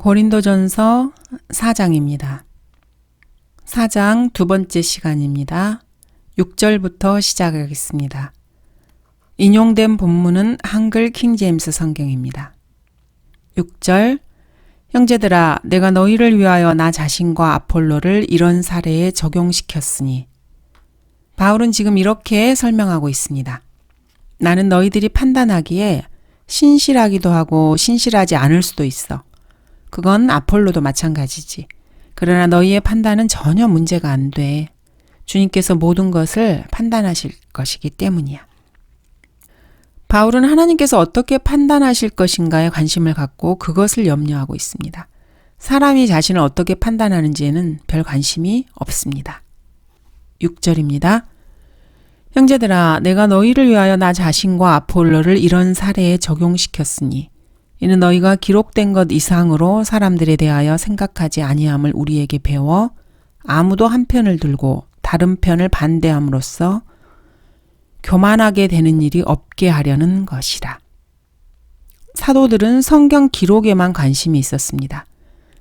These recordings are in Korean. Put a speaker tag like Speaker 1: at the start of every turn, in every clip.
Speaker 1: 고린도전서 4장입니다. 4장 두 번째 시간입니다. 6절부터 시작하겠습니다. 인용된 본문은 한글 킹제임스 성경입니다. 6절, 형제들아, 내가 너희를 위하여 나 자신과 아폴로를 이런 사례에 적용시켰으니. 바울은 지금 이렇게 설명하고 있습니다. 나는 너희들이 판단하기에 신실하기도 하고 신실하지 않을 수도 있어. 그건 아폴로도 마찬가지지. 그러나 너희의 판단은 전혀 문제가 안 돼. 주님께서 모든 것을 판단하실 것이기 때문이야. 바울은 하나님께서 어떻게 판단하실 것인가에 관심을 갖고 그것을 염려하고 있습니다. 사람이 자신을 어떻게 판단하는지에는 별 관심이 없습니다. 6절입니다. 형제들아, 내가 너희를 위하여 나 자신과 아폴로를 이런 사례에 적용시켰으니 이는 너희가 기록된 것 이상으로 사람들에 대하여 생각하지 아니함을 우리에게 배워 아무도 한 편을 들고 다른 편을 반대함으로써 교만하게 되는 일이 없게 하려는 것이라. 사도들은 성경 기록에만 관심이 있었습니다.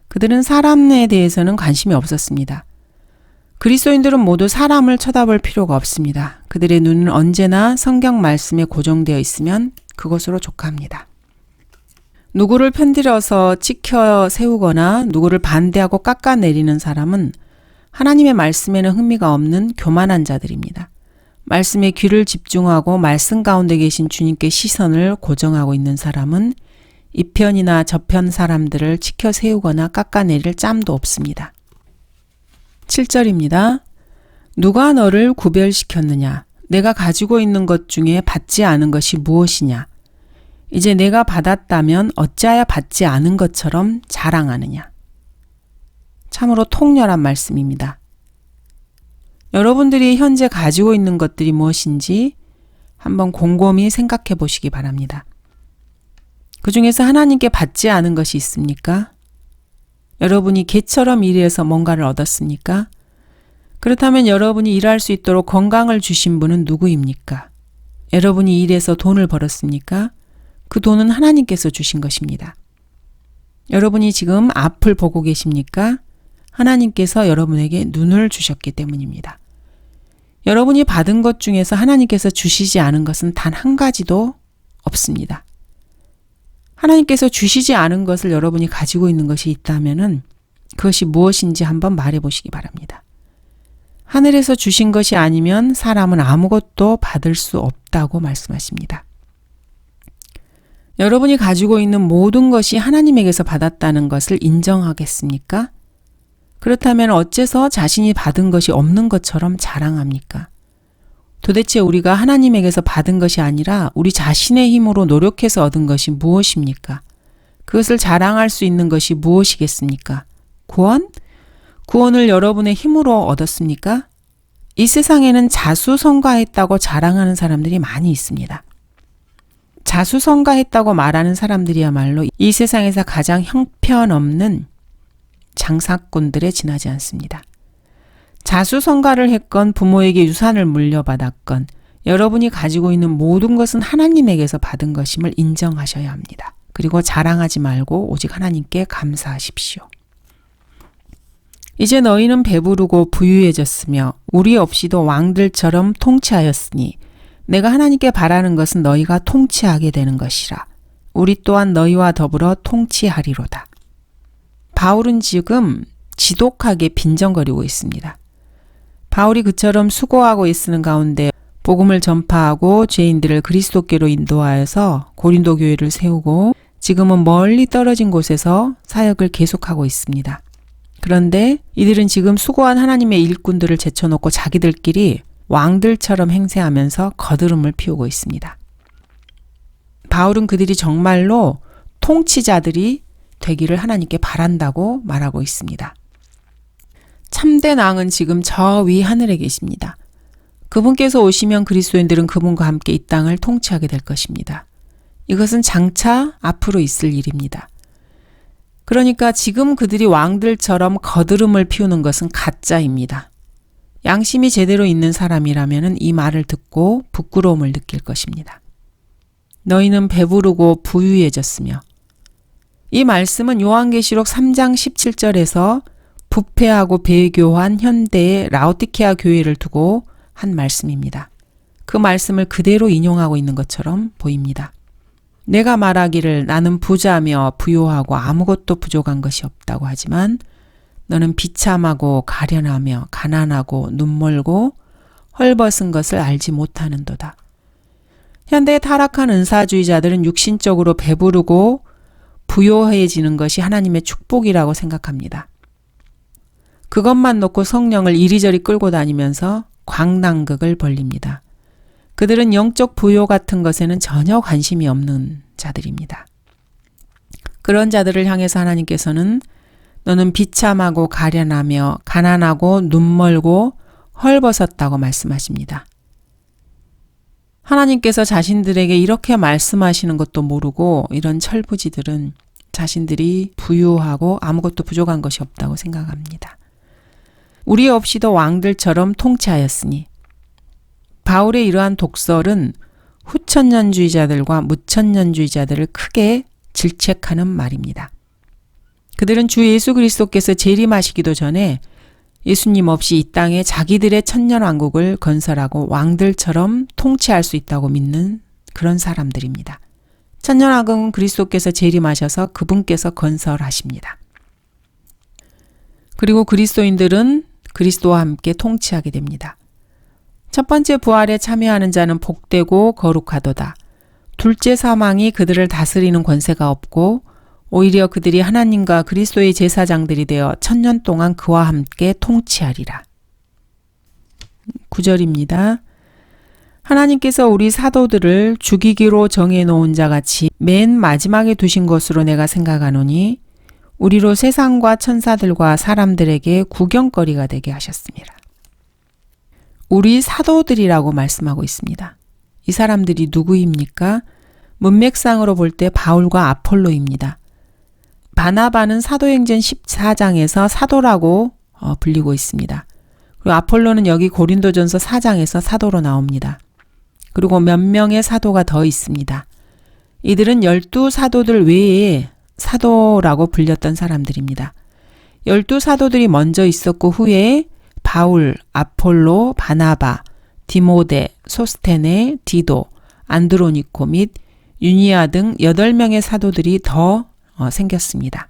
Speaker 1: 그들은 사람에 대해서는 관심이 없었습니다. 그리스도인들은 모두 사람을 쳐다볼 필요가 없습니다. 그들의 눈은 언제나 성경 말씀에 고정되어 있으면 그것으로 족합니다. 누구를 편들여서 치켜 세우거나 누구를 반대하고 깎아내리는 사람은 하나님의 말씀에는 흥미가 없는 교만한 자들입니다. 말씀에 귀를 집중하고 말씀 가운데 계신 주님께 시선을 고정하고 있는 사람은 이편이나 저편 사람들을 치켜 세우거나 깎아내릴 짬도 없습니다. 7절입니다. 누가 너를 구별시켰느냐? 내가 가지고 있는 것 중에 받지 않은 것이 무엇이냐? 이제 내가 받았다면 어찌하여 받지 않은 것처럼 자랑하느냐? 참으로 통렬한 말씀입니다. 여러분들이 현재 가지고 있는 것들이 무엇인지 한번 곰곰이 생각해 보시기 바랍니다. 그 중에서 하나님께 받지 않은 것이 있습니까? 여러분이 개처럼 일해서 뭔가를 얻었습니까? 그렇다면 여러분이 일할 수 있도록 건강을 주신 분은 누구입니까? 여러분이 일해서 돈을 벌었습니까? 그 돈은 하나님께서 주신 것입니다. 여러분이 지금 앞을 보고 계십니까? 하나님께서 여러분에게 눈을 주셨기 때문입니다. 여러분이 받은 것 중에서 하나님께서 주시지 않은 것은 단 한 가지도 없습니다. 하나님께서 주시지 않은 것을 여러분이 가지고 있는 것이 있다면 그것이 무엇인지 한번 말해 보시기 바랍니다. 하늘에서 주신 것이 아니면 사람은 아무것도 받을 수 없다고 말씀하십니다. 여러분이 가지고 있는 모든 것이 하나님에게서 받았다는 것을 인정하겠습니까? 그렇다면 어째서 자신이 받은 것이 없는 것처럼 자랑합니까? 도대체 우리가 하나님에게서 받은 것이 아니라 우리 자신의 힘으로 노력해서 얻은 것이 무엇입니까? 그것을 자랑할 수 있는 것이 무엇이겠습니까? 구원? 구원을 여러분의 힘으로 얻었습니까? 이 세상에는 자수성가했다고 자랑하는 사람들이 많이 있습니다. 자수성가했다고 말하는 사람들이야말로 이 세상에서 가장 형편없는 장사꾼들에 지나지 않습니다. 자수성가를 했건 부모에게 유산을 물려받았건 여러분이 가지고 있는 모든 것은 하나님에게서 받은 것임을 인정하셔야 합니다. 그리고 자랑하지 말고 오직 하나님께 감사하십시오. 이제 너희는 배부르고 부유해졌으며 우리 없이도 왕들처럼 통치하였으니 내가 하나님께 바라는 것은 너희가 통치하게 되는 것이라. 우리 또한 너희와 더불어 통치하리로다. 바울은 지금 지독하게 빈정거리고 있습니다. 바울이 그처럼 수고하고 있는 가운데 복음을 전파하고 죄인들을 그리스도께로 인도하여서 고린도 교회를 세우고 지금은 멀리 떨어진 곳에서 사역을 계속하고 있습니다. 그런데 이들은 지금 수고한 하나님의 일꾼들을 제쳐놓고 자기들끼리 왕들처럼 행세하면서 거드름을 피우고 있습니다. 바울은 그들이 정말로 통치자들이 되기를 하나님께 바란다고 말하고 있습니다. 참된 왕은 지금 저 위 하늘에 계십니다. 그분께서 오시면 그리스도인들은 그분과 함께 이 땅을 통치하게 될 것입니다. 이것은 장차 앞으로 있을 일입니다. 그러니까 지금 그들이 왕들처럼 거드름을 피우는 것은 가짜입니다. 양심이 제대로 있는 사람이라면 이 말을 듣고 부끄러움을 느낄 것입니다. 너희는 배부르고 부유해졌으며 이 말씀은 요한계시록 3장 17절에서 부패하고 배교한 현대의 라오디케아 교회를 두고 한 말씀입니다. 그 말씀을 그대로 인용하고 있는 것처럼 보입니다. 내가 말하기를 나는 부자며 부요하고 아무것도 부족한 것이 없다고 하지만 너는 비참하고 가련하며 가난하고 눈멀고 헐벗은 것을 알지 못하는도다. 현대의 타락한 은사주의자들은 육신적으로 배부르고 부요해지는 것이 하나님의 축복이라고 생각합니다. 그것만 놓고 성령을 이리저리 끌고 다니면서 광낭극을 벌립니다. 그들은 영적 부요 같은 것에는 전혀 관심이 없는 자들입니다. 그런 자들을 향해서 하나님께서는 너는 비참하고 가련하며 가난하고 눈멀고 헐벗었다고 말씀하십니다. 하나님께서 자신들에게 이렇게 말씀하시는 것도 모르고 이런 철부지들은 자신들이 부유하고 아무것도 부족한 것이 없다고 생각합니다. 우리 없이도 왕들처럼 통치하였으니 바울의 이러한 독설은 후천년주의자들과 무천년주의자들을 크게 질책하는 말입니다. 그들은 주 예수 그리스도께서 재림하시기도 전에 예수님 없이 이 땅에 자기들의 천년왕국을 건설하고 왕들처럼 통치할 수 있다고 믿는 그런 사람들입니다. 천년왕국은 그리스도께서 재림하셔서 그분께서 건설하십니다. 그리고 그리스도인들은 그리스도와 함께 통치하게 됩니다. 첫 번째 부활에 참여하는 자는 복되고 거룩하도다. 둘째 사망이 그들을 다스리는 권세가 없고 오히려 그들이 하나님과 그리스도의 제사장들이 되어 천년 동안 그와 함께 통치하리라. 9절입니다. 하나님께서 우리 사도들을 죽이기로 정해놓은 자같이 맨 마지막에 두신 것으로 내가 생각하노니 우리로 세상과 천사들과 사람들에게 구경거리가 되게 하셨습니다. 우리 사도들이라고 말씀하고 있습니다. 이 사람들이 누구입니까? 문맥상으로 볼 때 바울과 아폴로입니다. 바나바는 사도행전 14장에서 사도라고 불리고 있습니다. 그리고 아폴로는 여기 고린도전서 4장에서 사도로 나옵니다. 그리고 몇 명의 사도가 더 있습니다. 이들은 12사도들 외에 사도라고 불렸던 사람들입니다. 12사도들이 먼저 있었고 후에 바울, 아폴로, 바나바, 디모데, 소스테네, 디도, 안드로니코 및 유니아 등 8명의 사도들이 더 생겼습니다.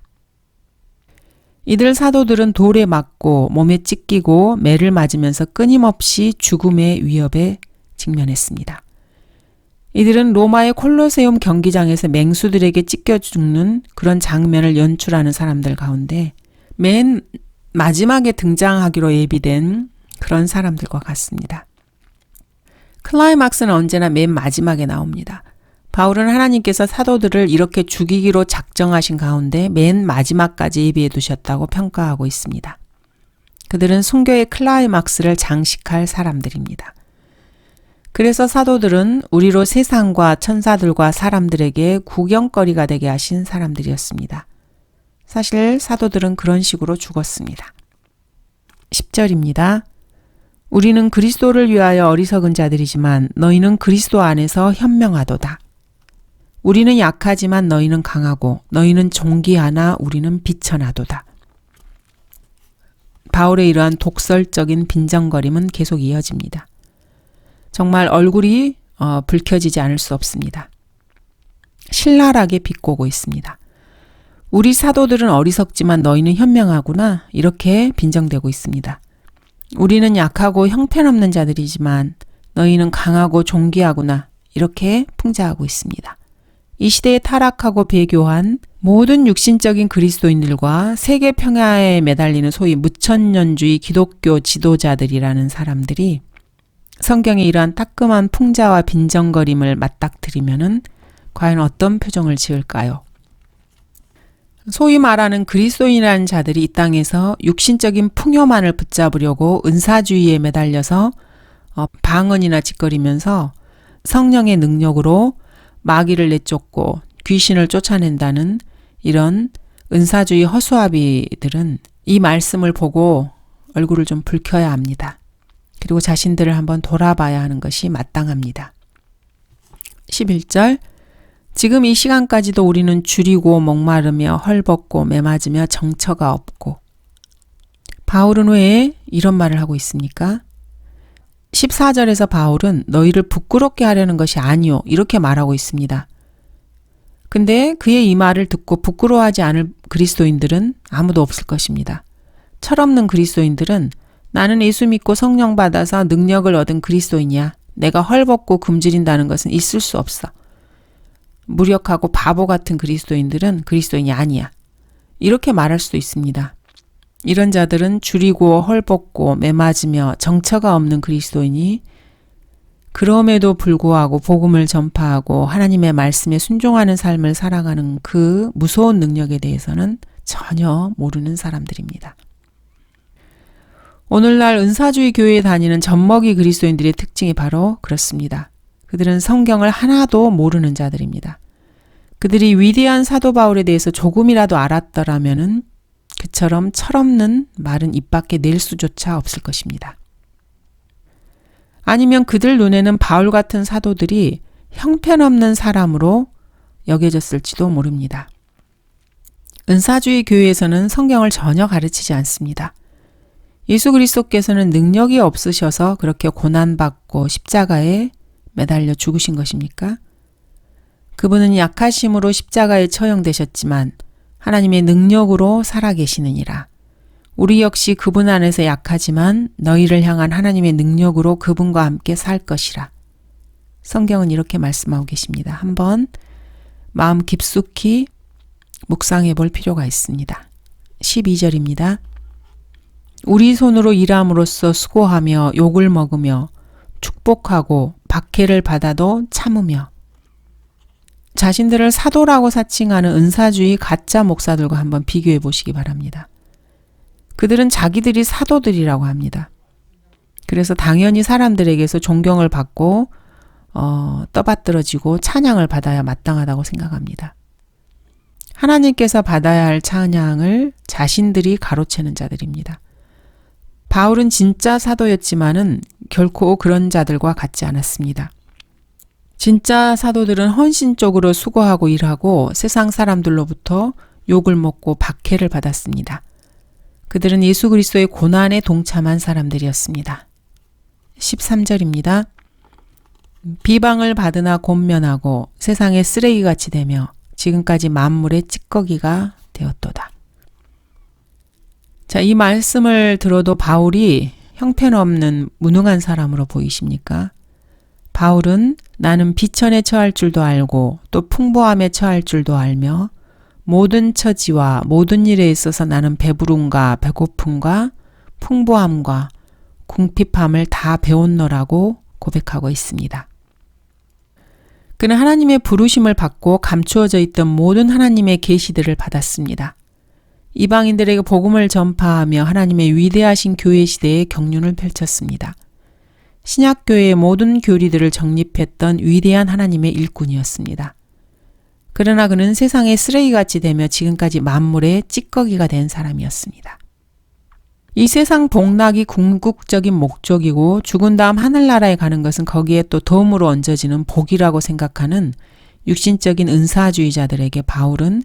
Speaker 1: 이들 사도들은 돌에 맞고 몸에 찢기고 매를 맞으면서 끊임없이 죽음의 위협에 직면했습니다. 이들은 로마의 콜로세움 경기장에서 맹수들에게 찢겨 죽는 그런 장면을 연출하는 사람들 가운데 맨 마지막에 등장하기로 예비된 그런 사람들과 같습니다. 클라이막스는 언제나 맨 마지막에 나옵니다. 바울은 하나님께서 사도들을 이렇게 죽이기로 작정하신 가운데 맨 마지막까지 예비해 두셨다고 평가하고 있습니다. 그들은 순교의 클라이막스를 장식할 사람들입니다. 그래서 사도들은 우리로 세상과 천사들과 사람들에게 구경거리가 되게 하신 사람들이었습니다. 사실 사도들은 그런 식으로 죽었습니다. 10절입니다. 우리는 그리스도를 위하여 어리석은 자들이지만 너희는 그리스도 안에서 현명하도다. 우리는 약하지만 너희는 강하고 너희는 존귀하나 우리는 비천하도다. 바울의 이러한 독설적인 빈정거림은 계속 이어집니다. 정말 얼굴이 붉혀지지 않을 수 없습니다. 신랄하게 비꼬고 있습니다. 우리 사도들은 어리석지만 너희는 현명하구나 이렇게 빈정대고 있습니다. 우리는 약하고 형편없는 자들이지만 너희는 강하고 존귀하구나 이렇게 풍자하고 있습니다. 이 시대에 타락하고 배교한 모든 육신적인 그리스도인들과 세계 평야에 매달리는 소위 무천년주의 기독교 지도자들이라는 사람들이 성경에 이러한 따끔한 풍자와 빈정거림을 맞닥뜨리면은 과연 어떤 표정을 지을까요? 소위 말하는 그리스도인이라는 자들이 이 땅에서 육신적인 풍요만을 붙잡으려고 은사주의에 매달려서 방언이나 짓거리면서 성령의 능력으로 마귀를 내쫓고 귀신을 쫓아낸다는 이런 은사주의 허수아비들은 이 말씀을 보고 얼굴을 좀 붉혀야 합니다. 그리고 자신들을 한번 돌아봐야 하는 것이 마땅합니다. 11절 지금 이 시간까지도 우리는 줄이고 목마르며 헐벗고 매맞으며 정처가 없고, 바울은 왜 이런 말을 하고 있습니까? 14절에서 바울은 너희를 부끄럽게 하려는 것이 아니요 이렇게 말하고 있습니다. 근데 그의 이 말을 듣고 부끄러워하지 않을 그리스도인들은 아무도 없을 것입니다. 철없는 그리스도인들은 나는 예수 믿고 성령 받아서 능력을 얻은 그리스도인이야. 내가 헐벗고 굶주린다는 것은 있을 수 없어. 무력하고 바보 같은 그리스도인들은 그리스도인이 아니야. 이렇게 말할 수도 있습니다. 이런 자들은 줄이고 헐벗고 매맞으며 정처가 없는 그리스도인이 그럼에도 불구하고 복음을 전파하고 하나님의 말씀에 순종하는 삶을 살아가는 그 무서운 능력에 대해서는 전혀 모르는 사람들입니다. 오늘날 은사주의 교회에 다니는 젖먹이 그리스도인들의 특징이 바로 그렇습니다. 그들은 성경을 하나도 모르는 자들입니다. 그들이 위대한 사도 바울에 대해서 조금이라도 알았더라면은 그처럼 철없는 말은 입 밖에 낼 수조차 없을 것입니다. 아니면 그들 눈에는 바울 같은 사도들이 형편없는 사람으로 여겨졌을지도 모릅니다. 은사주의 교회에서는 성경을 전혀 가르치지 않습니다. 예수 그리스도께서는 능력이 없으셔서 그렇게 고난받고 십자가에 매달려 죽으신 것입니까? 그분은 약하심으로 십자가에 처형되셨지만 하나님의 능력으로 살아계시느니라. 우리 역시 그분 안에서 약하지만 너희를 향한 하나님의 능력으로 그분과 함께 살 것이라. 성경은 이렇게 말씀하고 계십니다. 한번 마음 깊숙이 묵상해 볼 필요가 있습니다. 12절입니다. 우리 손으로 일함으로써 수고하며 욕을 먹으며 축복하고 박해를 받아도 참으며. 자신들을 사도라고 사칭하는 은사주의 가짜 목사들과 한번 비교해 보시기 바랍니다. 그들은 자기들이 사도들이라고 합니다. 그래서 당연히 사람들에게서 존경을 받고 떠받들어지고 찬양을 받아야 마땅하다고 생각합니다. 하나님께서 받아야 할 찬양을 자신들이 가로채는 자들입니다. 바울은 진짜 사도였지만은 결코 그런 자들과 같지 않았습니다. 진짜 사도들은 헌신적으로 수고하고 일하고 세상 사람들로부터 욕을 먹고 박해를 받았습니다. 그들은 예수 그리스도의 고난에 동참한 사람들이었습니다. 13절입니다. 비방을 받으나 곤면하고 세상의 쓰레기같이 되며 지금까지 만물의 찌꺼기가 되었도다. 자, 이 말씀을 들어도 바울이 형편없는 무능한 사람으로 보이십니까? 바울은 나는 비천에 처할 줄도 알고 또 풍부함에 처할 줄도 알며 모든 처지와 모든 일에 있어서 나는 배부름과 배고픔과 풍부함과 궁핍함을 다 배웠노라고 고백하고 있습니다. 그는 하나님의 부르심을 받고 감추어져 있던 모든 하나님의 계시들을 받았습니다. 이방인들에게 복음을 전파하며 하나님의 위대하신 교회 시대의 경륜을 펼쳤습니다. 신약교회의 모든 교리들을 정립했던 위대한 하나님의 일꾼이었습니다. 그러나 그는 세상의 쓰레기같이 되며 지금까지 만물의 찌꺼기가 된 사람이었습니다. 이 세상 복락이 궁극적인 목적이고 죽은 다음 하늘나라에 가는 것은 거기에 또 덤으로 얹어지는 복이라고 생각하는 육신적인 은사주의자들에게 바울은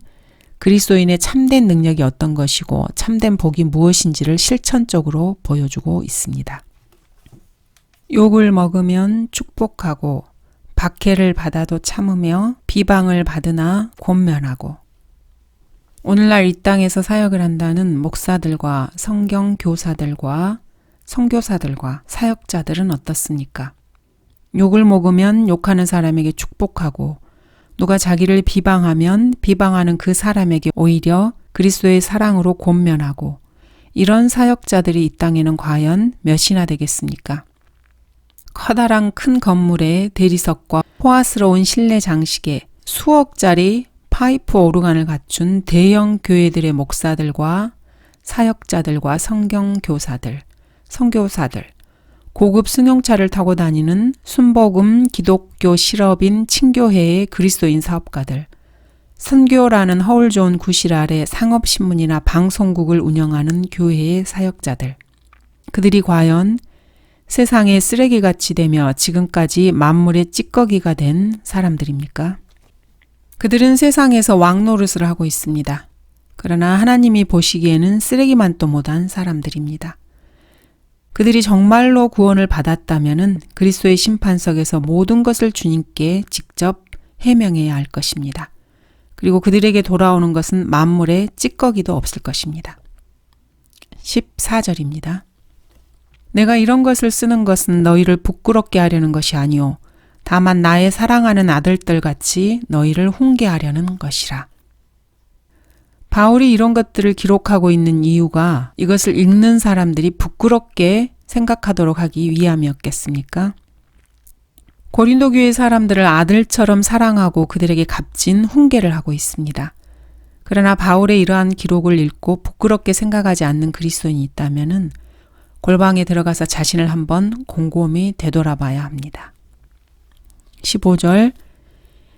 Speaker 1: 그리스도인의 참된 능력이 어떤 것이고 참된 복이 무엇인지를 실천적으로 보여주고 있습니다. 욕을 먹으면 축복하고 박해를 받아도 참으며 비방을 받으나 권면하고. 오늘날 이 땅에서 사역을 한다는 목사들과 성경 교사들과 선교사들과 사역자들은 어떻습니까? 욕을 먹으면 욕하는 사람에게 축복하고 누가 자기를 비방하면 비방하는 그 사람에게 오히려 그리스도의 사랑으로 권면하고 이런 사역자들이 이 땅에는 과연 몇이나 되겠습니까? 커다란 큰 건물에 대리석과 호화스러운 실내 장식에 수억짜리 파이프 오르간을 갖춘 대형 교회들의 목사들과 사역자들과 성경교사들, 선교사들, 고급 승용차를 타고 다니는 순복음 기독교 실업인 친교회의 그리스도인 사업가들, 선교라는 허울 좋은 구실 아래 상업신문이나 방송국을 운영하는 교회의 사역자들, 그들이 과연 세상의 쓰레기같이 되며 지금까지 만물의 찌꺼기가 된 사람들입니까? 그들은 세상에서 왕노릇을 하고 있습니다. 그러나 하나님이 보시기에는 쓰레기만도 못한 사람들입니다. 그들이 정말로 구원을 받았다면 그리스도의 심판석에서 모든 것을 주님께 직접 해명해야 할 것입니다. 그리고 그들에게 돌아오는 것은 만물의 찌꺼기도 없을 것입니다. 14절입니다. 내가 이런 것을 쓰는 것은 너희를 부끄럽게 하려는 것이 아니오 다만 나의 사랑하는 아들들 같이 너희를 훈계하려는 것이라. 바울이 이런 것들을 기록하고 있는 이유가 이것을 읽는 사람들이 부끄럽게 생각하도록 하기 위함이었겠습니까? 고린도 교회 사람들을 아들처럼 사랑하고 그들에게 값진 훈계를 하고 있습니다. 그러나 바울의 이러한 기록을 읽고 부끄럽게 생각하지 않는 그리스도인이 있다면 골방에 들어가서 자신을 한번 곰곰이 되돌아봐야 합니다. 15절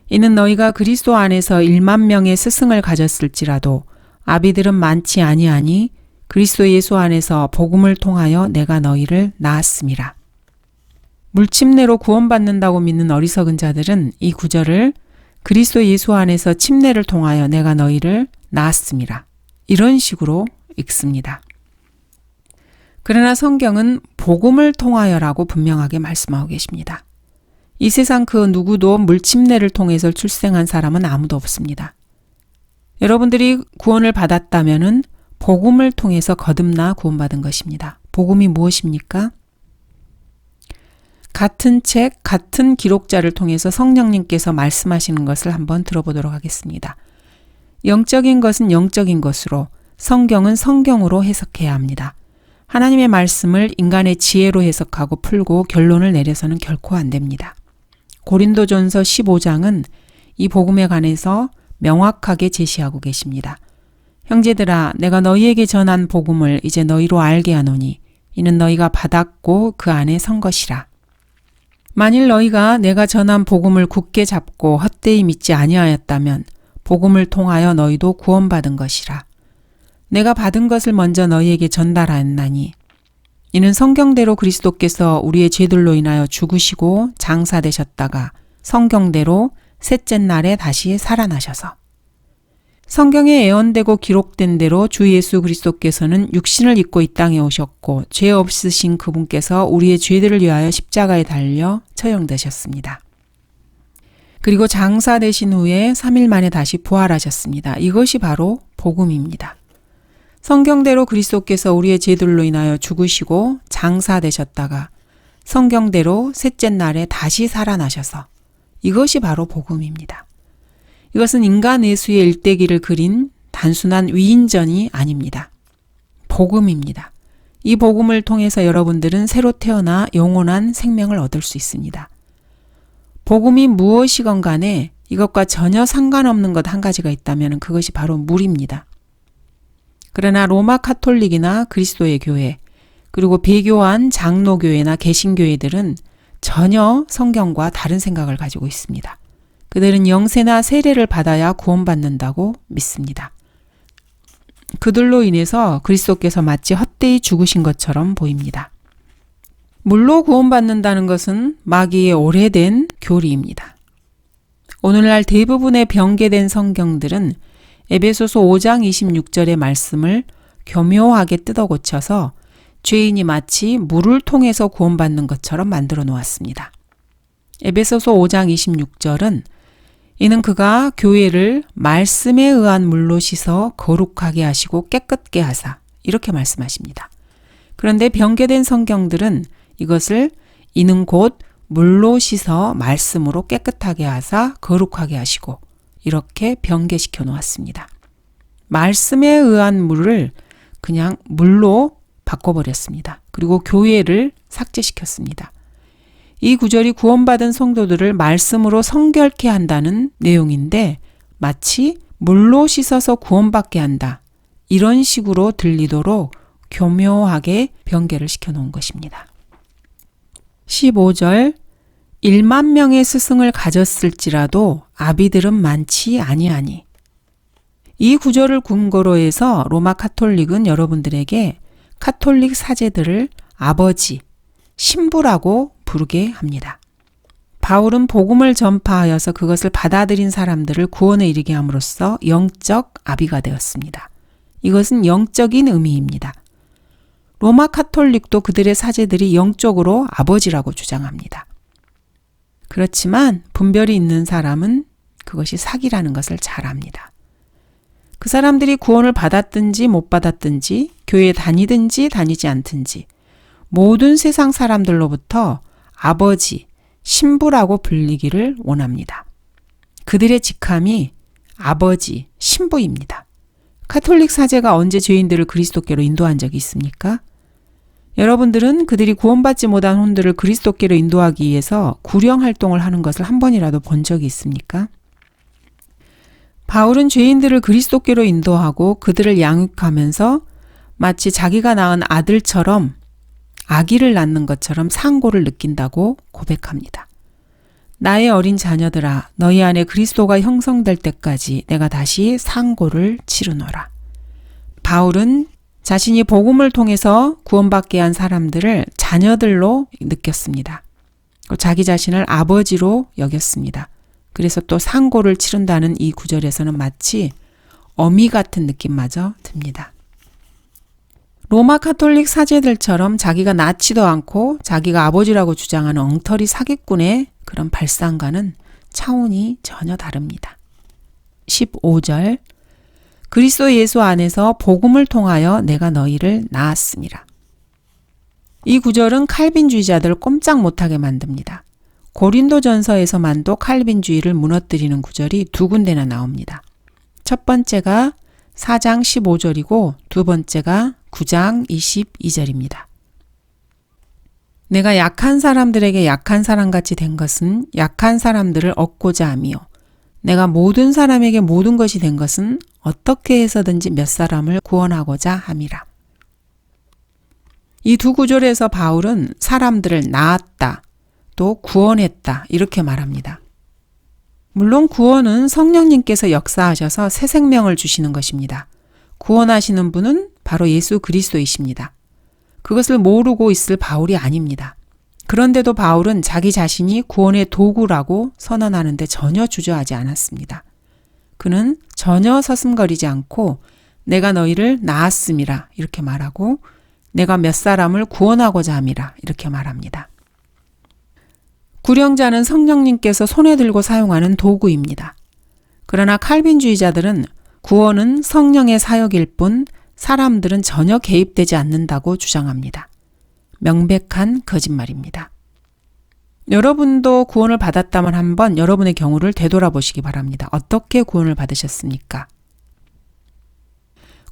Speaker 1: 이는 너희가 그리스도 안에서 1만 명의 스승을 가졌을지라도 아비들은 많지 아니하니 그리스도 예수 안에서 복음을 통하여 내가 너희를 낳았음이라. 물침례로 구원받는다고 믿는 어리석은 자들은 이 구절을 그리스도 예수 안에서 침례를 통하여 내가 너희를 낳았음이라. 이런 식으로 읽습니다. 그러나 성경은 복음을 통하여라고 분명하게 말씀하고 계십니다. 이 세상 그 누구도 물침례를 통해서 출생한 사람은 아무도 없습니다. 여러분들이 구원을 받았다면은 복음을 통해서 거듭나 구원받은 것입니다. 복음이 무엇입니까? 같은 책, 같은 기록자를 통해서 성령님께서 말씀하시는 것을 한번 들어보도록 하겠습니다. 영적인 것은 영적인 것으로, 성경은 성경으로 해석해야 합니다. 하나님의 말씀을 인간의 지혜로 해석하고 풀고 결론을 내려서는 결코 안 됩니다. 고린도전서 15장은 이 복음에 관해서 명확하게 제시하고 계십니다. 형제들아, 내가 너희에게 전한 복음을 이제 너희로 알게 하노니 이는 너희가 받았고 그 안에 선 것이라. 만일 너희가 내가 전한 복음을 굳게 잡고 헛되이 믿지 아니하였다면 복음을 통하여 너희도 구원받은 것이라. 내가 받은 것을 먼저 너희에게 전달하였나니 이는 성경대로 그리스도께서 우리의 죄들로 인하여 죽으시고 장사되셨다가 성경대로 셋째 날에 다시 살아나셔서 성경에 예언되고 기록된 대로 주 예수 그리스도께서는 육신을 입고 이 땅에 오셨고 죄 없으신 그분께서 우리의 죄들을 위하여 십자가에 달려 처형되셨습니다. 그리고 장사되신 후에 3일 만에 다시 부활하셨습니다. 이것이 바로 복음입니다. 성경대로 그리스도께서 우리의 죄들로 인하여 죽으시고 장사되셨다가 성경대로 셋째 날에 다시 살아나셔서 이것이 바로 복음입니다. 이것은 인간 예수의 일대기를 그린 단순한 위인전이 아닙니다. 복음입니다. 이 복음을 통해서 여러분들은 새로 태어나 영원한 생명을 얻을 수 있습니다. 복음이 무엇이건 간에 이것과 전혀 상관없는 것 한 가지가 있다면 그것이 바로 물입니다. 그러나 로마 카톨릭이나 그리스도의 교회, 그리고 배교한 장로교회나 개신교회들은 전혀 성경과 다른 생각을 가지고 있습니다. 그들은 영세나 세례를 받아야 구원받는다고 믿습니다. 그들로 인해서 그리스도께서 마치 헛되이 죽으신 것처럼 보입니다. 물로 구원받는다는 것은 마귀의 오래된 교리입니다. 오늘날 대부분의 변개된 성경들은 에베소서 5장 26절의 말씀을 교묘하게 뜯어 고쳐서 죄인이 마치 물을 통해서 구원받는 것처럼 만들어 놓았습니다. 에베소서 5장 26절은 이는 그가 교회를 말씀에 의한 물로 씻어 거룩하게 하시고 깨끗게 하사 이렇게 말씀하십니다. 그런데 변개된 성경들은 이것을 이는 곧 물로 씻어 말씀으로 깨끗하게 하사 거룩하게 하시고 이렇게 변개시켜 놓았습니다. 말씀에 의한 물을 그냥 물로 바꿔버렸습니다. 그리고 교회를 삭제시켰습니다. 이 구절이 구원받은 성도들을 말씀으로 성결케 한다는 내용인데 마치 물로 씻어서 구원받게 한다. 이런 식으로 들리도록 교묘하게 변개를 시켜놓은 것입니다. 15절 1만 명의 스승을 가졌을지라도 아비들은 많지 아니하니. 이 구절을 근거로 해서 로마 카톨릭은 여러분들에게 카톨릭 사제들을 아버지, 신부라고 부르게 합니다. 바울은 복음을 전파하여서 그것을 받아들인 사람들을 구원에 이르게 함으로써 영적 아비가 되었습니다. 이것은 영적인 의미입니다. 로마 카톨릭도 그들의 사제들이 영적으로 아버지라고 주장합니다. 그렇지만 분별이 있는 사람은 그것이 사기라는 것을 잘 압니다. 그 사람들이 구원을 받았든지 못 받았든지 교회에 다니든지 다니지 않든지 모든 세상 사람들로부터 아버지, 신부라고 불리기를 원합니다. 그들의 직함이 아버지, 신부입니다. 카톨릭 사제가 언제 죄인들을 그리스도께로 인도한 적이 있습니까? 여러분들은 그들이 구원받지 못한 혼들을 그리스도께로 인도하기 위해서 구령 활동을 하는 것을 한 번이라도 본 적이 있습니까? 바울은 죄인들을 그리스도께로 인도하고 그들을 양육하면서 마치 자기가 낳은 아들처럼 아기를 낳는 것처럼 상고를 느낀다고 고백합니다. 나의 어린 자녀들아, 너희 안에 그리스도가 형성될 때까지 내가 다시 상고를 치르노라. 바울은 자신이 복음을 통해서 구원받게 한 사람들을 자녀들로 느꼈습니다. 자기 자신을 아버지로 여겼습니다. 그래서 또 상고를 치른다는 이 구절에서는 마치 어미 같은 느낌마저 듭니다. 로마 카톨릭 사제들처럼 자기가 낳지도 않고 자기가 아버지라고 주장하는 엉터리 사기꾼의 그런 발상과는 차원이 전혀 다릅니다. 15절 그리스도 예수 안에서 복음을 통하여 내가 너희를 낳았음이라. 이 구절은 칼빈주의자들을 꼼짝 못하게 만듭니다. 고린도전서에서만도 칼빈주의를 무너뜨리는 구절이 두 군데나 나옵니다. 첫 번째가 4장 15절이고 두 번째가 9장 22절입니다. 내가 약한 사람들에게 약한 사람같이 된 것은 약한 사람들을 얻고자 함이요. 내가 모든 사람에게 모든 것이 된 것은 어떻게 해서든지 몇 사람을 구원하고자 함이라. 이 두 구절에서 바울은 사람들을 낳았다, 또 구원했다 이렇게 말합니다. 물론 구원은 성령님께서 역사하셔서 새 생명을 주시는 것입니다. 구원하시는 분은 바로 예수 그리스도이십니다. 그것을 모르고 있을 바울이 아닙니다. 그런데도 바울은 자기 자신이 구원의 도구라고 선언하는데 전혀 주저하지 않았습니다. 그는 전혀 서슴거리지 않고 내가 너희를 낳았음이라 이렇게 말하고 내가 몇 사람을 구원하고자 함이라 이렇게 말합니다. 구령자는 성령님께서 손에 들고 사용하는 도구입니다. 그러나 칼빈주의자들은 구원은 성령의 사역일 뿐 사람들은 전혀 개입되지 않는다고 주장합니다. 명백한 거짓말입니다. 여러분도 구원을 받았다면 한번 여러분의 경우를 되돌아보시기 바랍니다. 어떻게 구원을 받으셨습니까?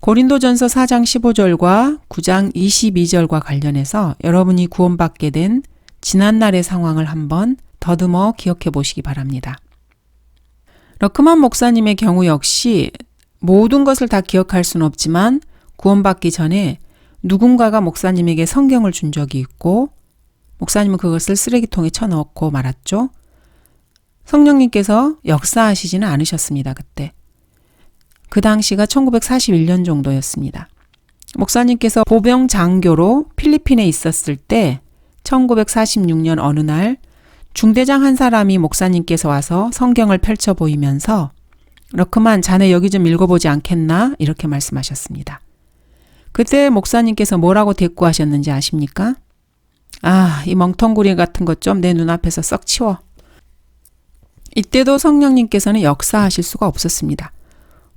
Speaker 1: 고린도전서 4장 15절과 9장 22절과 관련해서 여러분이 구원받게 된 지난날의 상황을 한번 더듬어 기억해 보시기 바랍니다. 러크만 목사님의 경우 역시 모든 것을 다 기억할 수는 없지만 구원받기 전에 누군가가 목사님에게 성경을 준 적이 있고 목사님은 그것을 쓰레기통에 쳐넣고 말았죠. 성령님께서 역사하시지는 않으셨습니다. 그때. 그 당시가 1941년 정도였습니다. 목사님께서 보병 장교로 필리핀에 있었을 때 1946년 어느 날 중대장 한 사람이 목사님께서 와서 성경을 펼쳐 보이면서 러크만 자네 여기 좀 읽어보지 않겠나? 이렇게 말씀하셨습니다. 그때 목사님께서 뭐라고 대꾸하셨는지 아십니까? 아, 이 멍텅구리 같은 것 좀 내 눈앞에서 썩 치워. 이때도 성령님께서는 역사하실 수가 없었습니다.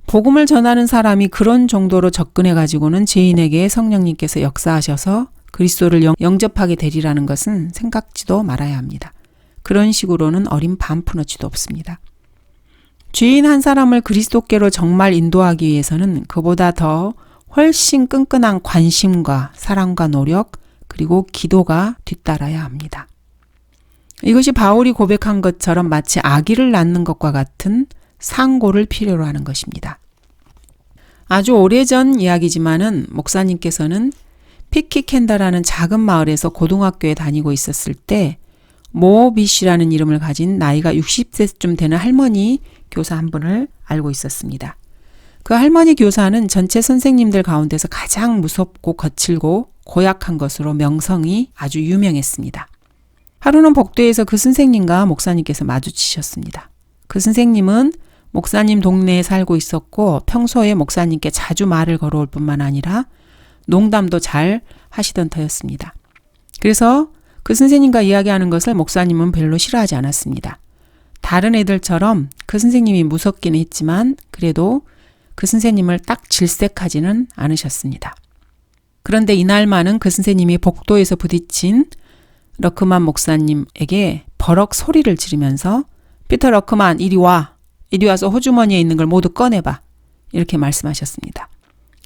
Speaker 1: 복음을 전하는 사람이 그런 정도로 접근해 가지고는 죄인에게 성령님께서 역사하셔서 그리스도를 영접하게 되리라는 것은 생각지도 말아야 합니다. 그런 식으로는 어린 반푼어치도 없습니다. 죄인 한 사람을 그리스도께로 정말 인도하기 위해서는 그보다 더 훨씬 끈끈한 관심과 사랑과 노력 그리고 기도가 뒤따라야 합니다. 이것이 바울이 고백한 것처럼 마치 아기를 낳는 것과 같은 상고를 필요로 하는 것입니다. 아주 오래전 이야기지만은 목사님께서는 피키캔다라는 작은 마을에서 고등학교에 다니고 있었을 때 모비쉬라는 이름을 가진 나이가 60세쯤 되는 할머니 교사 한 분을 알고 있었습니다. 그 할머니 교사는 전체 선생님들 가운데서 가장 무섭고 거칠고 고약한 것으로 명성이 아주 유명했습니다. 하루는 복도에서 그 선생님과 목사님께서 마주치셨습니다. 그 선생님은 목사님 동네에 살고 있었고 평소에 목사님께 자주 말을 걸어올 뿐만 아니라 농담도 잘 하시던 터였습니다. 그래서 그 선생님과 이야기하는 것을 목사님은 별로 싫어하지 않았습니다. 다른 애들처럼 그 선생님이 무섭긴 했지만 그래도 그 선생님을 딱 질색하지는 않으셨습니다. 그런데 이날만은 그 선생님이 복도에서 부딪힌 러크만 목사님에게 버럭 소리를 지르면서 피터 러크만 이리 와서 호주머니에 있는 걸 모두 꺼내봐. 이렇게 말씀하셨습니다.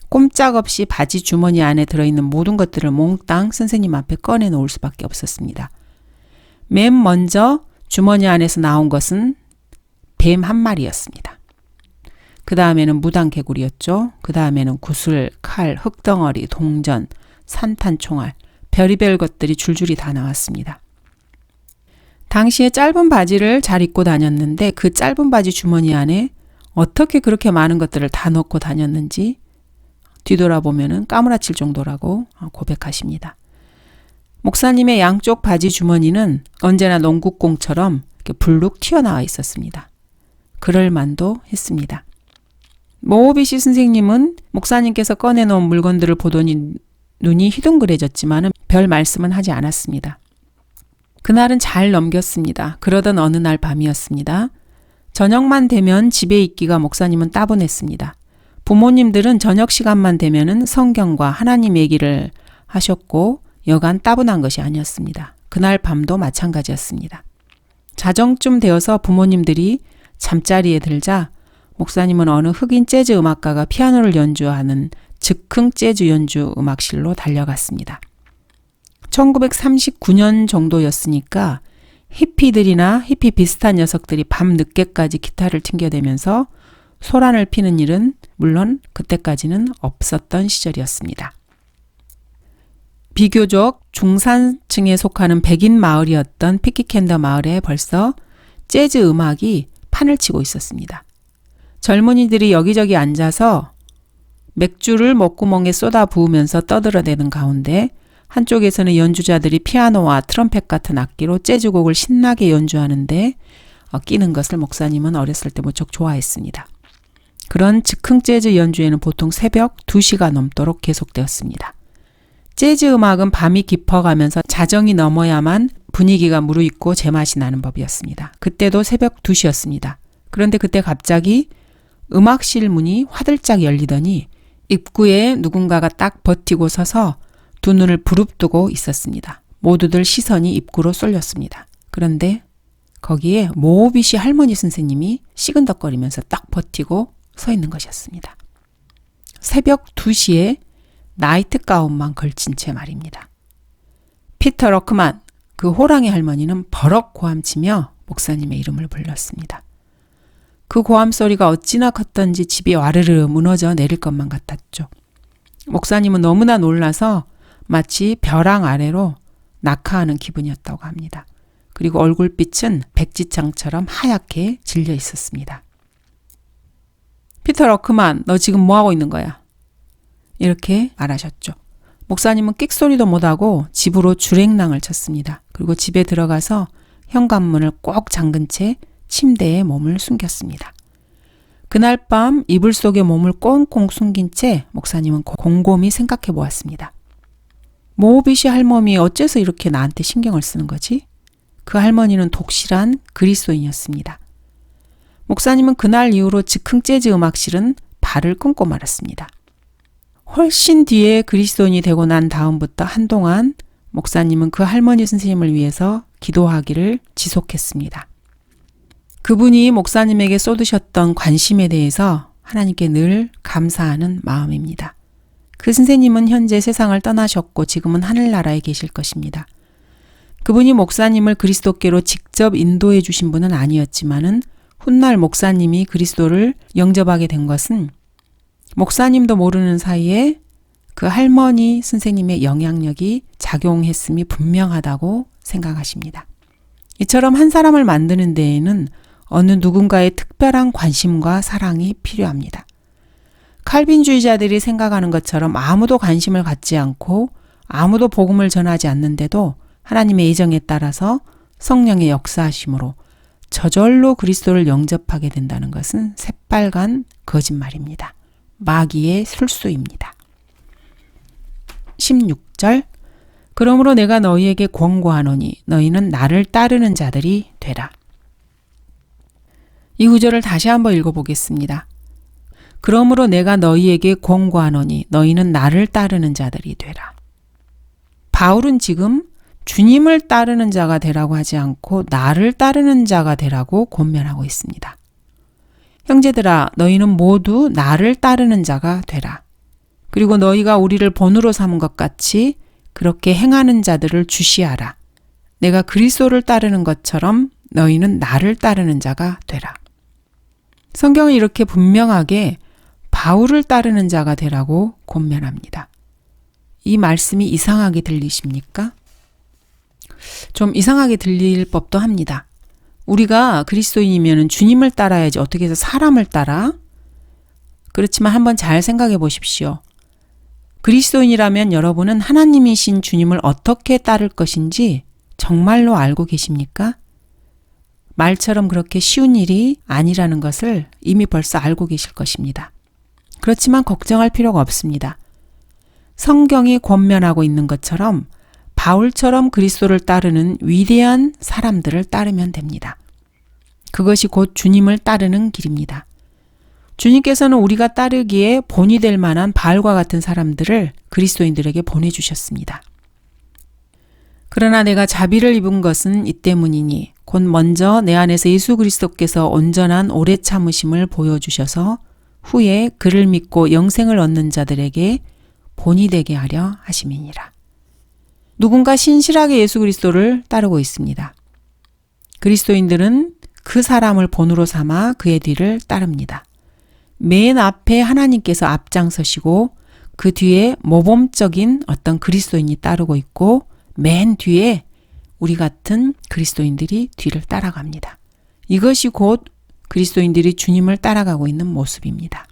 Speaker 1: 꼼짝없이 바지 주머니 안에 들어있는 모든 것들을 몽땅 선생님 앞에 꺼내놓을 수밖에 없었습니다. 맨 먼저 주머니 안에서 나온 것은 뱀 한 마리였습니다. 그 다음에는 무당개구리였죠. 그 다음에는 구슬, 칼, 흙덩어리, 동전, 산탄총알, 별의별 것들이 줄줄이 다 나왔습니다. 당시에 짧은 바지를 잘 입고 다녔는데 그 짧은 바지 주머니 안에 어떻게 그렇게 많은 것들을 다 넣고 다녔는지 뒤돌아보면 까무라칠 정도라고 고백하십니다. 목사님의 양쪽 바지 주머니는 언제나 농구공처럼 이렇게 불룩 튀어나와 있었습니다. 그럴만도 했습니다. 모호비시 선생님은 목사님께서 꺼내놓은 물건들을 보더니 눈이 휘둥그레졌지만 별 말씀은 하지 않았습니다. 그날은 잘 넘겼습니다. 그러던 어느 날 밤이었습니다. 저녁만 되면 집에 있기가 목사님은 따분했습니다. 부모님들은 저녁 시간만 되면은 성경과 하나님 얘기를 하셨고 여간 따분한 것이 아니었습니다. 그날 밤도 마찬가지였습니다. 자정쯤 되어서 부모님들이 잠자리에 들자 목사님은 어느 흑인 재즈 음악가가 피아노를 연주하는 즉흥 재즈 연주 음악실로 달려갔습니다. 1939년 정도였으니까 히피들이나 히피 비슷한 녀석들이 밤 늦게까지 기타를 튕겨대면서 소란을 피는 일은 물론 그때까지는 없었던 시절이었습니다. 비교적 중산층에 속하는 백인 마을이었던 피키캔더 마을에 벌써 재즈 음악이 판을 치고 있었습니다. 젊은이들이 여기저기 앉아서 맥주를 목구멍에 쏟아 부으면서 떠들어대는 가운데 한쪽에서는 연주자들이 피아노와 트럼펫 같은 악기로 재즈곡을 신나게 연주하는데 끼는 것을 목사님은 어렸을 때 무척 좋아했습니다. 그런 즉흥 재즈 연주에는 보통 새벽 2시가 넘도록 계속되었습니다. 재즈 음악은 밤이 깊어가면서 자정이 넘어야만 분위기가 무르익고 제맛이 나는 법이었습니다. 그때도 새벽 2시였습니다. 그런데 그때 갑자기 음악실 문이 화들짝 열리더니 입구에 누군가가 딱 버티고 서서 두 눈을 부릅뜨고 있었습니다. 모두들 시선이 입구로 쏠렸습니다. 그런데 거기에 모호비시 할머니 선생님이 시근덕거리면서 딱 버티고 서 있는 것이었습니다. 새벽 2시에 나이트 가운만 걸친 채 말입니다. 피터 러크만, 그 호랑이 할머니는 버럭 고함치며 목사님의 이름을 불렀습니다. 그 고함 소리가 어찌나 컸던지 집이 와르르 무너져 내릴 것만 같았죠. 목사님은 너무나 놀라서 마치 벼랑 아래로 낙하하는 기분이었다고 합니다. 그리고 얼굴빛은 백지장처럼 하얗게 질려 있었습니다. 피터 러크만, 너 지금 뭐하고 있는 거야? 이렇게 말하셨죠. 목사님은 끽소리도 못하고 집으로 줄행랑을 쳤습니다. 그리고 집에 들어가서 현관문을 꼭 잠근 채 침대에 몸을 숨겼습니다. 그날 밤 이불 속에 몸을 꽁꽁 숨긴 채 목사님은 곰곰이 생각해 보았습니다. 모호비시 할머니 어째서 이렇게 나한테 신경을 쓰는 거지? 그 할머니는 독실한 그리스도인이었습니다. 목사님은 그날 이후로 즉흥 재즈 음악실은 발을 끊고 말았습니다. 훨씬 뒤에 그리스도인이 되고 난 다음부터 한동안 목사님은 그 할머니 선생님을 위해서 기도하기를 지속했습니다. 그분이 목사님에게 쏟으셨던 관심에 대해서 하나님께 늘 감사하는 마음입니다. 그 선생님은 현재 세상을 떠나셨고 지금은 하늘나라에 계실 것입니다. 그분이 목사님을 그리스도께로 직접 인도해 주신 분은 아니었지만은 훗날 목사님이 그리스도를 영접하게 된 것은 목사님도 모르는 사이에 그 할머니 선생님의 영향력이 작용했음이 분명하다고 생각하십니다. 이처럼 한 사람을 만드는 데에는 어느 누군가의 특별한 관심과 사랑이 필요합니다. 칼빈주의자들이 생각하는 것처럼 아무도 관심을 갖지 않고 아무도 복음을 전하지 않는데도 하나님의 예정에 따라서 성령의 역사하심으로 저절로 그리스도를 영접하게 된다는 것은 새빨간 거짓말입니다. 마귀의 술수입니다. 16절 그러므로 내가 너희에게 권고하노니 너희는 나를 따르는 자들이 되라. 이 구절을 다시 한번 읽어보겠습니다. 그러므로 내가 너희에게 권고하노니 너희는 나를 따르는 자들이 되라. 바울은 지금 주님을 따르는 자가 되라고 하지 않고 나를 따르는 자가 되라고 권면하고 있습니다. 형제들아, 너희는 모두 나를 따르는 자가 되라. 그리고 너희가 우리를 본으로 삼은 것 같이 그렇게 행하는 자들을 주시하라. 내가 그리스도를 따르는 것처럼 너희는 나를 따르는 자가 되라. 성경은 이렇게 분명하게 바울을 따르는 자가 되라고 권면합니다. 이 말씀이 이상하게 들리십니까? 좀 이상하게 들릴 법도 합니다. 우리가 그리스도인이면 주님을 따라야지 어떻게 해서 사람을 따라? 그렇지만 한번 잘 생각해 보십시오. 그리스도인이라면 여러분은 하나님이신 주님을 어떻게 따를 것인지 정말로 알고 계십니까? 말처럼 그렇게 쉬운 일이 아니라는 것을 이미 벌써 알고 계실 것입니다. 그렇지만 걱정할 필요가 없습니다. 성경이 권면하고 있는 것처럼 바울처럼 그리스도를 따르는 위대한 사람들을 따르면 됩니다. 그것이 곧 주님을 따르는 길입니다. 주님께서는 우리가 따르기에 본이 될 만한 바울과 같은 사람들을 그리스도인들에게 보내주셨습니다. 그러나 내가 자비를 입은 것은 이 때문이니 곧 먼저 내 안에서 예수 그리스도께서 온전한 오래 참으심을 보여주셔서 후에 그를 믿고 영생을 얻는 자들에게 본이 되게 하려 하심이니라. 누군가 신실하게 예수 그리스도를 따르고 있습니다. 그리스도인들은 그 사람을 본으로 삼아 그의 뒤를 따릅니다. 맨 앞에 하나님께서 앞장서시고 그 뒤에 모범적인 어떤 그리스도인이 따르고 있고 맨 뒤에 우리 같은 그리스도인들이 뒤를 따라갑니다. 이것이 곧 그리스도인들이 주님을 따라가고 있는 모습입니다.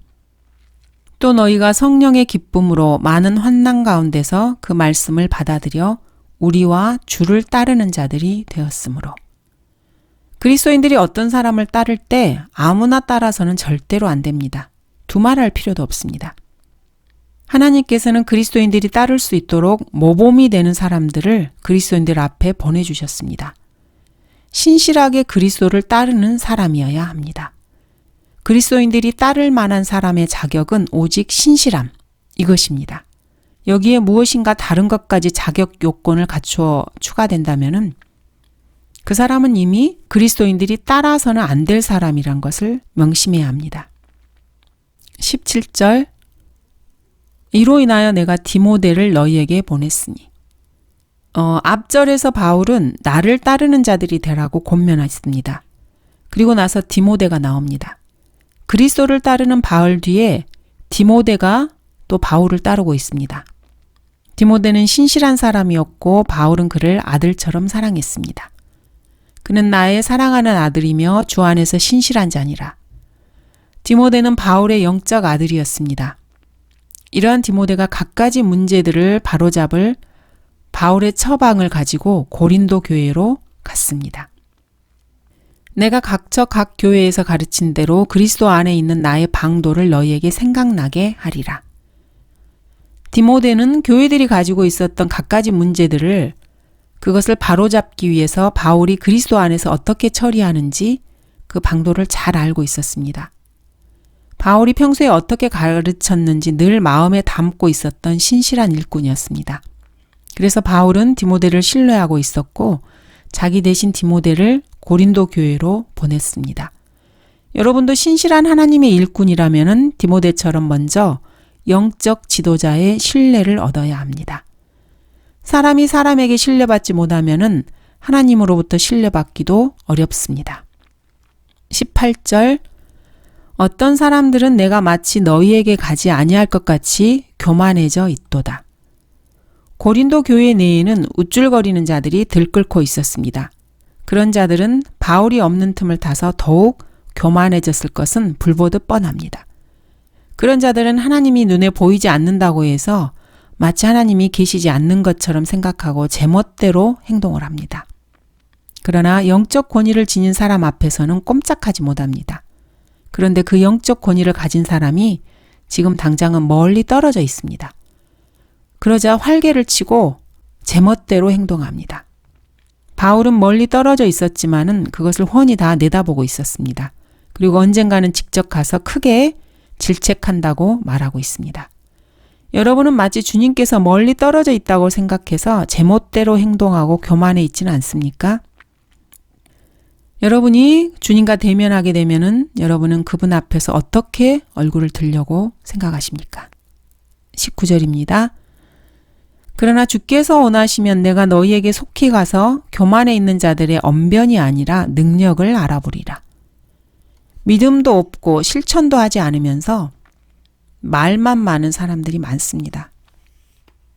Speaker 1: 또 너희가 성령의 기쁨으로 많은 환난 가운데서 그 말씀을 받아들여 우리와 주를 따르는 자들이 되었으므로. 그리스도인들이 어떤 사람을 따를 때 아무나 따라서는 절대로 안 됩니다. 두말할 필요도 없습니다. 하나님께서는 그리스도인들이 따를 수 있도록 모범이 되는 사람들을 그리스도인들 앞에 보내주셨습니다. 신실하게 그리스도를 따르는 사람이어야 합니다. 그리스도인들이 따를 만한 사람의 자격은 오직 신실함, 이것입니다. 여기에 무엇인가 다른 것까지 자격 요건을 갖추어 추가된다면은 그 사람은 이미 그리스도인들이 따라서는 안 될 사람이란 것을 명심해야 합니다. 17절 이로 인하여 내가 디모데를 너희에게 보냈으니 앞절에서 바울은 나를 따르는 자들이 되라고 권면했습니다. 그리고 나서 디모데가 나옵니다. 그리스도를 따르는 바울 뒤에 디모데가 또 바울을 따르고 있습니다. 디모데는 신실한 사람이었고 바울은 그를 아들처럼 사랑했습니다. 그는 나의 사랑하는 아들이며 주 안에서 신실한 자니라. 디모데는 바울의 영적 아들이었습니다. 이러한 디모데가 갖가지 문제들을 바로잡을 바울의 처방을 가지고 고린도 교회로 갔습니다. 내가 각처 각 교회에서 가르친 대로 그리스도 안에 있는 나의 방도를 너희에게 생각나게 하리라. 디모데는 교회들이 가지고 있었던 갖가지 문제들을 그것을 바로잡기 위해서 바울이 그리스도 안에서 어떻게 처리하는지 그 방도를 잘 알고 있었습니다. 바울이 평소에 어떻게 가르쳤는지 늘 마음에 담고 있었던 신실한 일꾼이었습니다. 그래서 바울은 디모데를 신뢰하고 있었고 자기 대신 디모데를 고린도 교회로 보냈습니다. 여러분도 신실한 하나님의 일꾼이라면 디모데처럼 먼저 영적 지도자의 신뢰를 얻어야 합니다. 사람이 사람에게 신뢰받지 못하면 하나님으로부터 신뢰받기도 어렵습니다. 18절 어떤 사람들은 내가 마치 너희에게 가지 아니할 것 같이 교만해져 있도다. 고린도 교회 내에는 우쭐거리는 자들이 들끓고 있었습니다. 그런 자들은 바울이 없는 틈을 타서 더욱 교만해졌을 것은 불보듯 뻔합니다. 그런 자들은 하나님이 눈에 보이지 않는다고 해서 마치 하나님이 계시지 않는 것처럼 생각하고 제멋대로 행동을 합니다. 그러나 영적 권위를 지닌 사람 앞에서는 꼼짝하지 못합니다. 그런데 그 영적 권위를 가진 사람이 지금 당장은 멀리 떨어져 있습니다. 그러자 활개를 치고 제멋대로 행동합니다. 바울은 멀리 떨어져 있었지만은 그것을 훤히 다 내다보고 있었습니다. 그리고 언젠가는 직접 가서 크게 질책한다고 말하고 있습니다. 여러분은 마치 주님께서 멀리 떨어져 있다고 생각해서 제멋대로 행동하고 교만해 있지는 않습니까? 여러분이 주님과 대면하게 되면은 여러분은 그분 앞에서 어떻게 얼굴을 들려고 생각하십니까? 19절입니다. 그러나 주께서 원하시면 내가 너희에게 속히 가서 교만해 있는 자들의 언변이 아니라 능력을 알아보리라. 믿음도 없고 실천도 하지 않으면서 말만 많은 사람들이 많습니다.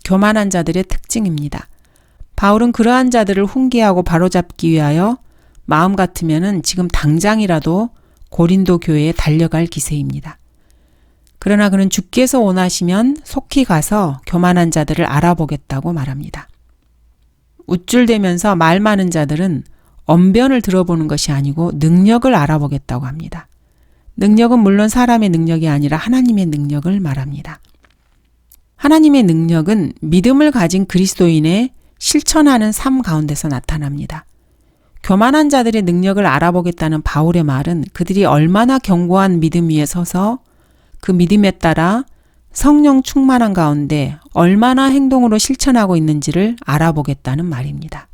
Speaker 1: 교만한 자들의 특징입니다. 바울은 그러한 자들을 훈계하고 바로잡기 위하여 마음 같으면은 지금 당장이라도 고린도 교회에 달려갈 기세입니다. 그러나 그는 주께서 원하시면 속히 가서 교만한 자들을 알아보겠다고 말합니다. 우쭐대면서 말 많은 자들은 언변을 들어보는 것이 아니고 능력을 알아보겠다고 합니다. 능력은 물론 사람의 능력이 아니라 하나님의 능력을 말합니다. 하나님의 능력은 믿음을 가진 그리스도인의 실천하는 삶 가운데서 나타납니다. 교만한 자들의 능력을 알아보겠다는 바울의 말은 그들이 얼마나 견고한 믿음 위에 서서 그 믿음에 따라 성령 충만한 가운데 얼마나 행동으로 실천하고 있는지를 알아보겠다는 말입니다.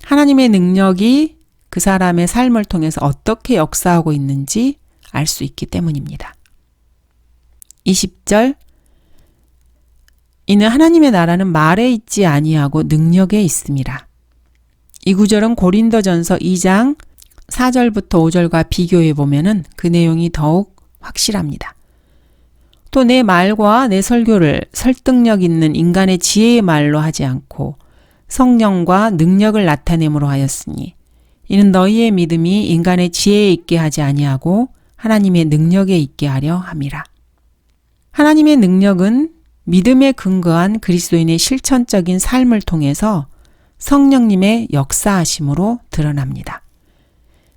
Speaker 1: 하나님의 능력이 그 사람의 삶을 통해서 어떻게 역사하고 있는지 알 수 있기 때문입니다. 20절 이는 하나님의 나라는 말에 있지 아니하고 능력에 있음이라. 이 구절은 고린도전서 2장 4절부터 5절과 비교해 보면은 그 내용이 더욱 확실합니다. 또 내 말과 내 설교를 설득력 있는 인간의 지혜의 말로 하지 않고 성령과 능력을 나타냄으로 하였으니 이는 너희의 믿음이 인간의 지혜에 있게 하지 아니하고 하나님의 능력에 있게 하려 함이라. 하나님의 능력은 믿음에 근거한 그리스도인의 실천적인 삶을 통해서 성령님의 역사하심으로 드러납니다.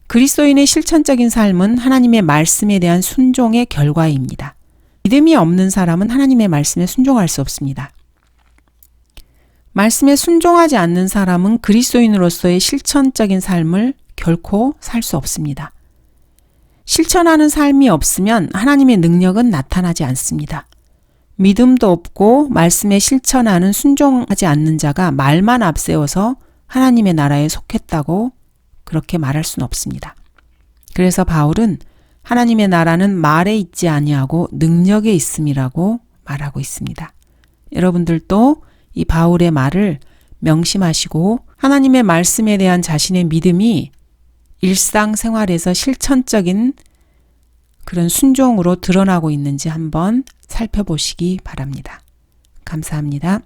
Speaker 1: 그리스도인의 실천적인 삶은 하나님의 말씀에 대한 순종의 결과입니다. 믿음이 없는 사람은 하나님의 말씀에 순종할 수 없습니다. 말씀에 순종하지 않는 사람은 그리스도인으로서의 실천적인 삶을 결코 살 수 없습니다. 실천하는 삶이 없으면 하나님의 능력은 나타나지 않습니다. 믿음도 없고 말씀에 실천하는 순종하지 않는 자가 말만 앞세워서 하나님의 나라에 속했다고 그렇게 말할 수는 없습니다. 그래서 바울은 하나님의 나라는 말에 있지 아니하고 능력에 있음이라고 말하고 있습니다. 여러분들도 이 바울의 말을 명심하시고 하나님의 말씀에 대한 자신의 믿음이 일상생활에서 실천적인 그런 순종으로 드러나고 있는지 한번 살펴보시기 바랍니다. 감사합니다.